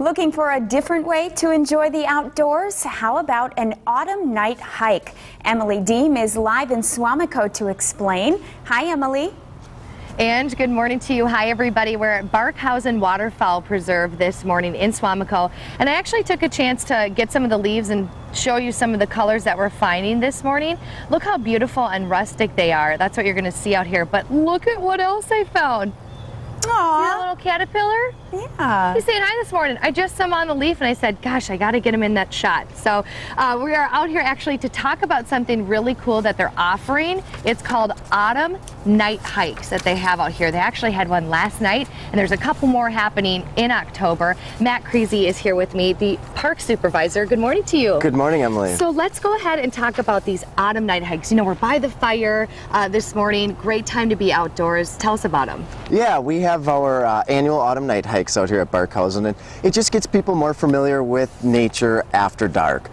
Looking for a different way to enjoy the outdoors? How about an autumn night hike? Emily Deem is live in Suamico to explain. Hi, Emily. And good morning to you. Hi, everybody. We're at Barkhausen Waterfowl Preserve this morning in Suamico. And I actually took a chance to get some of the leaves and show you some of the colors that we're finding this morning. Look how beautiful and rustic they are. That's what you're going to see out here. But look at what else I found. Aww. See that little caterpillar? Yeah. He's saying hi this morning. I just saw him on the leaf and I said, gosh, I got to get him in that shot. So we are out here actually to talk about something really cool that they're offering. It's called Autumn Night Hikes that they have out here. They actually had one last night and there's a couple more happening in October. Matt Creasy is here with me, the park supervisor. Good morning to you. Good morning, Emily. So let's go ahead and talk about these autumn night hikes. You know, we're by the fire this morning. Great time to be outdoors. Tell us about them. Yeah, we have our annual autumn night hikes out here at Barkhausen, and it just gets people more familiar with nature after dark.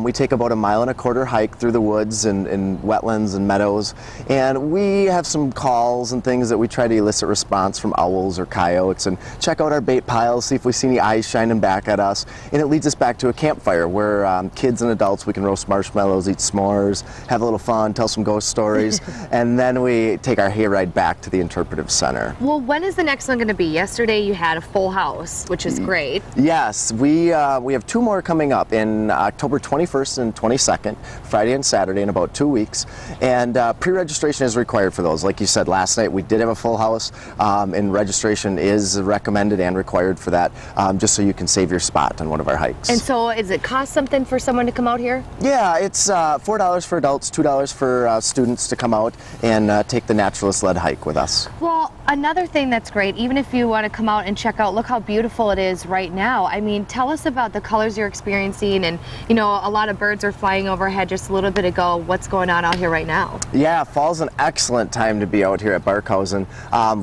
We take about a 1.25 mile hike through the woods and wetlands and meadows, and we have some calls and things that we try to elicit response from owls or coyotes, and check out our bait piles, see if we see any eyes shining back at us, and it leads us back to a campfire where kids and adults, we can roast marshmallows, eat s'mores, have a little fun, tell some ghost stories, and then we take our hayride back to the interpretive center. Well, when is the next one going to be? Yesterday you had a full house, which is great. Yes, we have 2 more coming up in October 21st and 22nd, Friday and Saturday in about 2 weeks, and pre-registration is required for those. Like you said, last night we did have a full house, and registration is recommended and required for that, just so you can save your spot on one of our hikes. And so is it cost something for someone to come out here? Yeah, it's $4 for adults, $2 for students to come out and take the naturalist-led hike with us. Well, another thing that's great, even if you want to come out and check out, look how beautiful it is right now. I mean, tell us about the colors you're experiencing, and you know, a lot of birds are flying overhead just a little bit ago. What's going on out here right now? Yeah, fall's an excellent time to be out here at Barkhausen.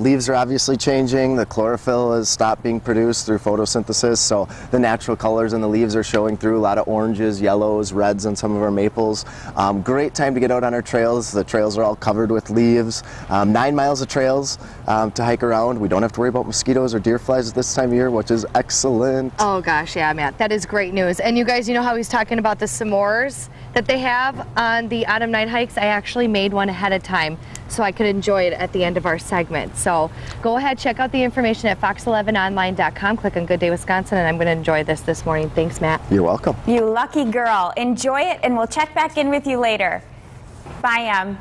Leaves are obviously changing. The chlorophyll has stopped being produced through photosynthesis, so the natural colors in the leaves are showing through. A lot of oranges, yellows, reds on some of our maples. Great time to get out on our trails. The trails are all covered with leaves. 9 miles of trails to hike around. We don't have to worry about mosquitoes or deer flies at this time of year, which is excellent. Oh gosh, yeah, Matt, that is great news. And you guys, you know how he's talking about the s'mores that they have on the autumn night hikes? I actually made one ahead of time so I could enjoy it at the end of our segment. So go ahead, check out the information at fox11online.com. Click on Good Day Wisconsin, and I'm going to enjoy this morning. Thanks, Matt. You're welcome. You lucky girl. Enjoy it, and we'll check back in with you later. Bye,